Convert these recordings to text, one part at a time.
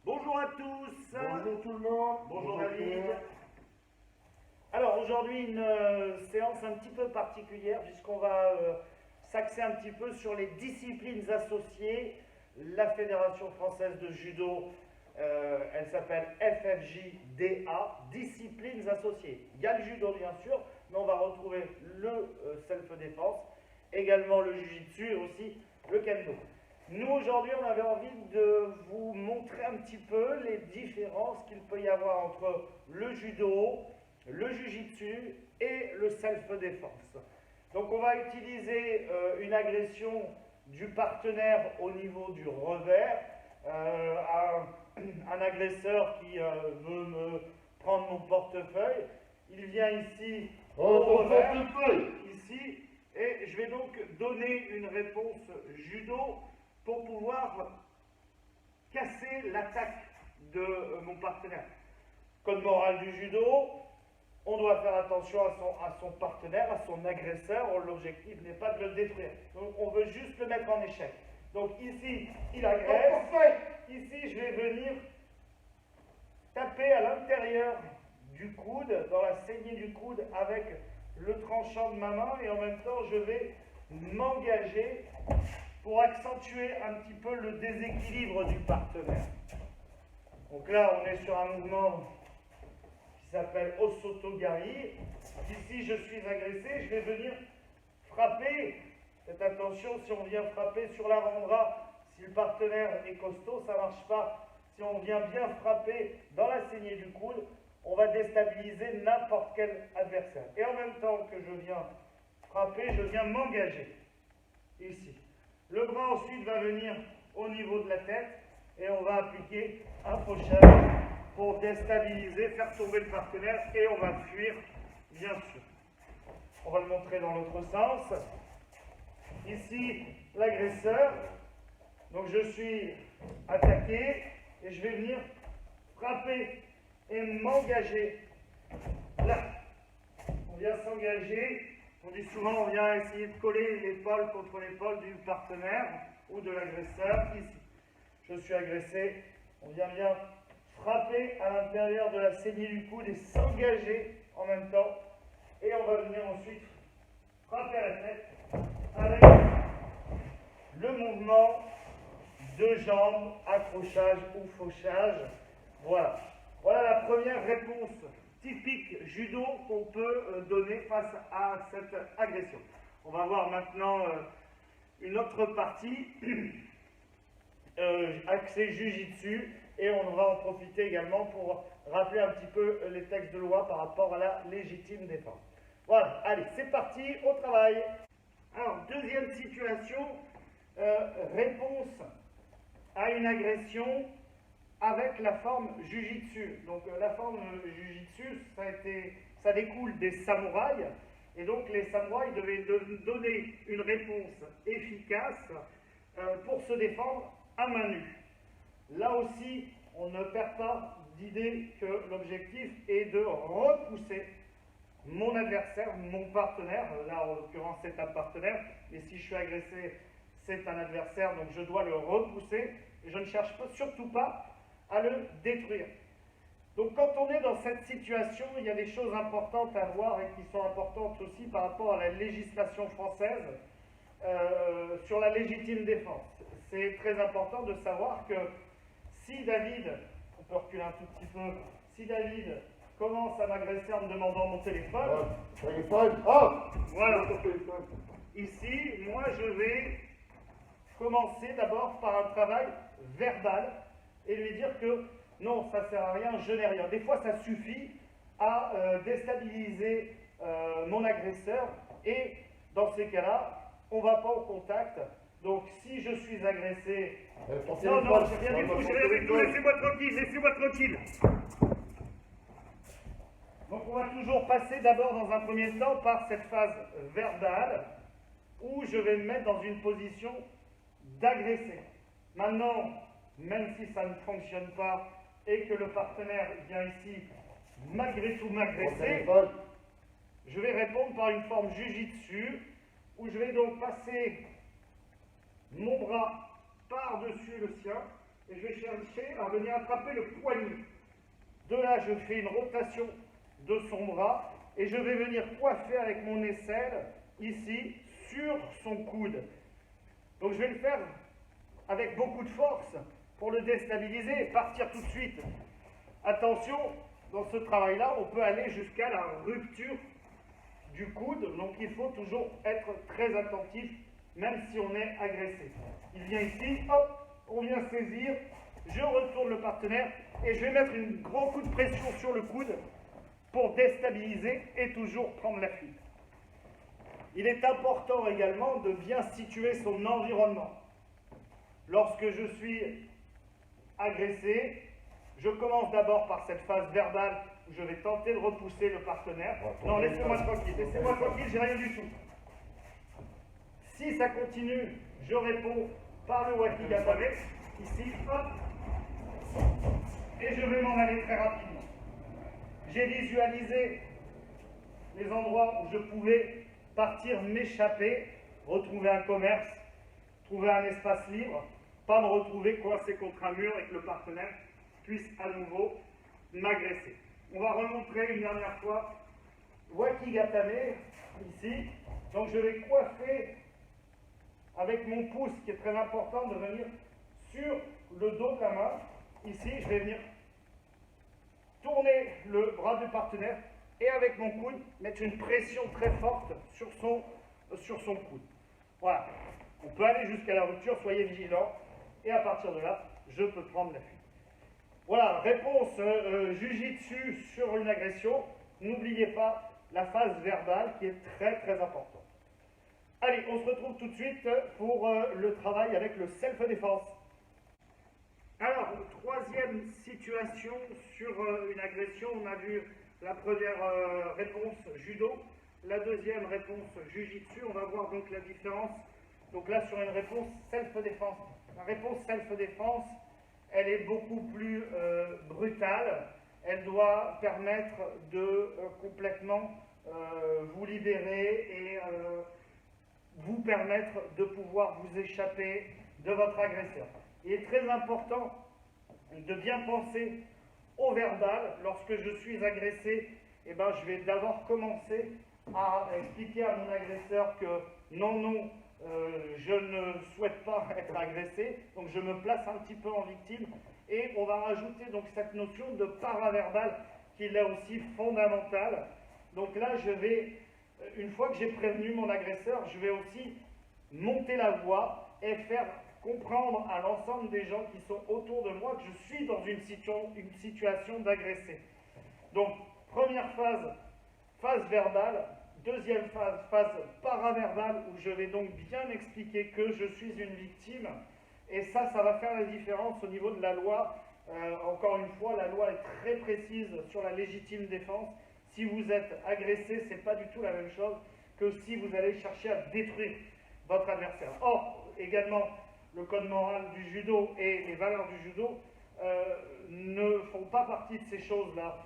Bonjour à tous. Bonjour tout le monde. Bonjour David. Pierre. Alors aujourd'hui une séance un petit peu particulière puisqu'on va s'axer un petit peu sur les disciplines associées. La Fédération française de judo, elle s'appelle FFJDA, disciplines associées. Il y a le judo bien sûr, mais on va retrouver le self-défense, également le jiu-jitsu et aussi le kendo. Nous, aujourd'hui, on avait envie de vous montrer un petit peu les différences qu'il peut y avoir entre le judo, le jiu-jitsu et le self-défense. Donc, on va utiliser une agression du partenaire au niveau du revers. Un agresseur qui veut me prendre mon portefeuille, il vient ici au revers, ici, et je vais donc donner une réponse judo pour pouvoir casser l'attaque de mon partenaire. Code moral du judo, on doit faire attention à son partenaire, à son agresseur. L'objectif n'est pas de le détruire. Donc on veut juste le mettre en échec. Donc ici, il agresse. Ici, je vais venir taper à l'intérieur du coude, dans la saignée du coude, avec le tranchant de ma main, et en même temps, je vais m'engager pour accentuer un petit peu le déséquilibre du partenaire. Donc là, on est sur un mouvement qui s'appelle Osotogari. Ici, je suis agressé, je vais venir frapper. Faites attention, si on vient frapper sur l'avant-bras, si le partenaire est costaud, ça ne marche pas. Si on vient bien frapper dans la saignée du coude, on va déstabiliser n'importe quel adversaire. Et en même temps que je viens frapper, je viens m'engager. Ici. Le bras ensuite va venir au niveau de la tête et on va appliquer un fauchage pour déstabiliser, faire tomber le partenaire et on va fuir, bien sûr. On va le montrer dans l'autre sens. Ici, l'agresseur. Donc je suis attaqué et je vais venir frapper et m'engager. Là, on vient s'engager. On dit souvent, on vient essayer de coller l'épaule contre l'épaule du partenaire ou de l'agresseur. Ici, je suis agressé. On vient bien frapper à l'intérieur de la saignée du coude et s'engager en même temps. Et on va venir ensuite frapper à la tête avec le mouvement de jambes, accrochage ou fauchage. Voilà. Voilà la première réponse typique judo qu'on peut donner face à cette agression. On va voir maintenant une autre partie axée jujitsu et on va en profiter également pour rappeler un petit peu les textes de loi par rapport à la légitime défense. Voilà, allez, c'est parti, au travail. Alors, deuxième situation, réponse à une agression avec la forme jujitsu. Donc la forme jujitsu, ça découle des samouraïs, et donc les samouraïs devaient donner une réponse efficace pour se défendre à main nue. Là aussi, on ne perd pas d'idée que l'objectif est de repousser mon adversaire, mon partenaire. Là, en l'occurrence, c'est un partenaire, mais si je suis agressé, c'est un adversaire, donc je dois le repousser, et je ne cherche surtout pas à le détruire. Donc quand on est dans cette situation, il y a des choses importantes à voir et qui sont importantes aussi par rapport à la législation française sur la légitime défense. C'est très important de savoir que si David, on peut reculer un tout petit peu, si David commence à m'agresser en me demandant mon téléphone, voilà, ici, moi je vais commencer d'abord par un travail verbal et lui dire que non, ça ne sert à rien, je n'ai rien. Des fois, ça suffit à déstabiliser mon agresseur et dans ces cas-là, on ne va pas au contact. Donc, si je suis agressé... non, j'ai rien du tout, laissez-moi tranquille, laissez-moi tranquille. Donc, on va toujours passer d'abord dans un premier temps par cette phase verbale où je vais me mettre dans une position d'agresser. Maintenant, même si ça ne fonctionne pas et que le partenaire vient ici malgré tout m'agresser, je vais répondre par une forme jujitsu où je vais donc passer mon bras par-dessus le sien et je vais chercher à venir attraper le poignet. De là, je fais une rotation de son bras et je vais venir coiffer avec mon aisselle, ici, sur son coude. Donc je vais le faire avec beaucoup de force pour le déstabiliser et partir tout de suite. Attention, dans ce travail-là, on peut aller jusqu'à la rupture du coude, donc il faut toujours être très attentif, même si on est agressé. Il vient ici, hop, on vient saisir, je retourne le partenaire et je vais mettre un gros coup de pression sur le coude pour déstabiliser et toujours prendre la fuite. Il est important également de bien situer son environnement. Lorsque je suis agressé, je commence d'abord par cette phase verbale où je vais tenter de repousser le partenaire. Non, laissez-moi tranquille, j'ai rien du tout. Si ça continue, je réponds par le wakigatame, ici, hop, et je vais m'en aller très rapidement. J'ai visualisé les endroits où je pouvais partir, m'échapper, retrouver un commerce, trouver un espace libre, pas me retrouver coincé contre un mur et que le partenaire puisse à nouveau m'agresser. On va remontrer une dernière fois wakigatame, ici. Donc je vais coiffer avec mon pouce, qui est très important, de venir sur le dos de la main. Ici, je vais venir tourner le bras du partenaire et avec mon coude, mettre une pression très forte sur son coude. Voilà. On peut aller jusqu'à la rupture, soyez vigilants. Et à partir de là, je peux prendre la fuite. Voilà, réponse jujitsu sur une agression. N'oubliez pas la phase verbale qui est très très importante. Allez, on se retrouve tout de suite pour le travail avec le self-défense. Alors, troisième situation sur une agression. On a vu la première réponse judo, la deuxième réponse jujitsu. On va voir donc la différence. Donc là, sur une réponse self-défense. La réponse self-défense, elle est beaucoup plus brutale. Elle doit permettre de complètement vous libérer et vous permettre de pouvoir vous échapper de votre agresseur. Il est très important de bien penser au verbal. Lorsque je suis agressé, eh ben, je vais d'abord commencer à expliquer à mon agresseur que non, je ne souhaite pas être agressé, donc je me place un petit peu en victime, et on va rajouter donc cette notion de paraverbal qui est là aussi fondamentale. Donc là, je vais, une fois que j'ai prévenu mon agresseur, je vais aussi monter la voix et faire comprendre à l'ensemble des gens qui sont autour de moi que je suis dans une situation d'agressé. Donc, première phase, phase verbale. Deuxième phase, phase paraverbale, où je vais donc bien expliquer que je suis une victime. Et ça va faire la différence au niveau de la loi. Encore une fois, la loi est très précise sur la légitime défense. Si vous êtes agressé, ce n'est pas du tout la même chose que si vous allez chercher à détruire votre adversaire. Or, également, le code moral du judo et les valeurs du judo ne font pas partie de ces choses-là.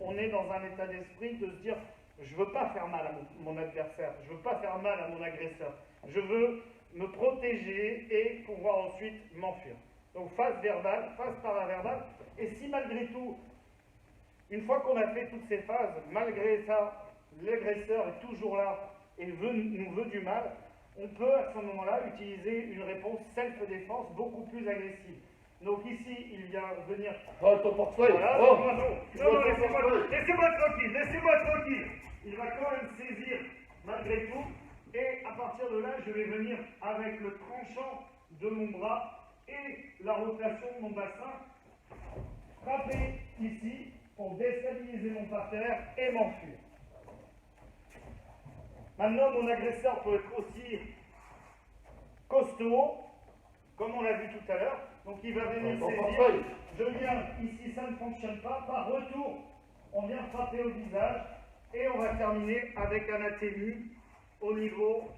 On est dans un état d'esprit de se dire: je ne veux pas faire mal à mon adversaire, je ne veux pas faire mal à mon agresseur, je veux me protéger et pouvoir ensuite m'enfuir. Donc phase verbale, phase paraverbale, et si malgré tout, une fois qu'on a fait toutes ces phases, malgré ça, l'agresseur est toujours là et nous veut du mal, on peut à ce moment-là utiliser une réponse self-défense beaucoup plus agressive. Donc ici, il vient venir... Oh, ton portefeuille. Voilà, Oh, non, laissez-moi tranquille. Il va quand même saisir malgré tout. Et à partir de là, je vais venir avec le tranchant de mon bras et la rotation de mon bassin, frapper ici pour déstabiliser mon partenaire et m'enfuir. Maintenant, mon agresseur peut être aussi costaud, comme on l'a vu tout à l'heure. Donc il va venir saisir. Je viens ici, ça ne fonctionne pas. Par retour, on vient frapper au visage et on va terminer avec un atténu au niveau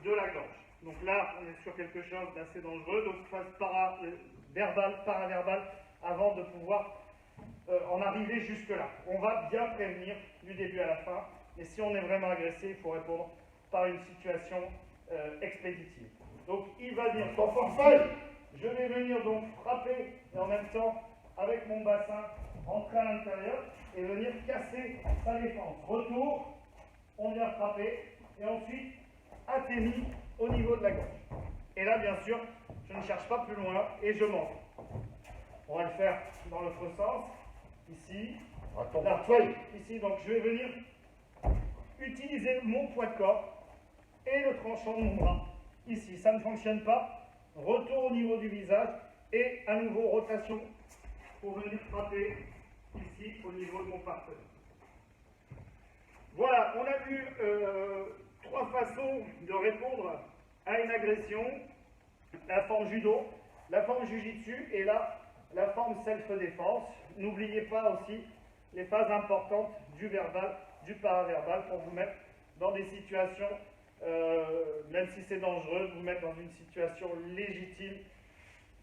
de la gorge. Donc là, on est sur quelque chose d'assez dangereux. Donc phase paraverbale, avant de pouvoir en arriver jusque-là. On va bien prévenir du début à la fin. Mais si on est vraiment agressé, il faut répondre par une situation expéditive. Donc il va dire, je vais venir venir donc frapper et en même temps, avec mon bassin, rentrer à l'intérieur et venir casser sa défense. Retour, on vient frapper et ensuite atténuer au niveau de la gorge. Et là, bien sûr, je ne cherche pas plus loin et je monte. On va le faire dans l'autre sens, ici. Là, ici, donc je vais venir utiliser mon poids de corps et le tranchant de mon bras. Ici, ça ne fonctionne pas. Retour au niveau du visage et à nouveau rotation pour venir frapper ici au niveau de mon partenaire. Voilà, on a vu 3 façons de répondre à une agression. La forme judo, la forme jujitsu et là, la forme self-défense. N'oubliez pas aussi les phases importantes du verbal, du paraverbal pour vous mettre dans des situations, même si c'est dangereux, vous mettre dans une situation légitime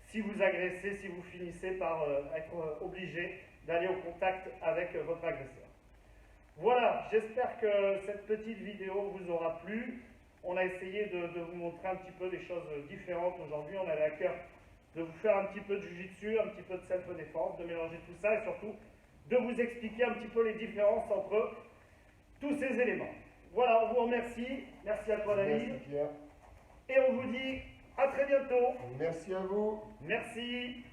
si vous agressez, si vous finissez par être obligé d'aller au contact avec votre agresseur. Voilà, j'espère que cette petite vidéo vous aura plu. On a essayé de vous montrer un petit peu des choses différentes aujourd'hui. On avait à cœur de vous faire un petit peu de jiu-jitsu, un petit peu de self-défense, de mélanger tout ça et surtout de vous expliquer un petit peu les différences entre tous ces éléments. Voilà, on vous remercie. Merci à toi, David. Merci, Pierre. Et on vous dit à très bientôt. Merci à vous. Merci.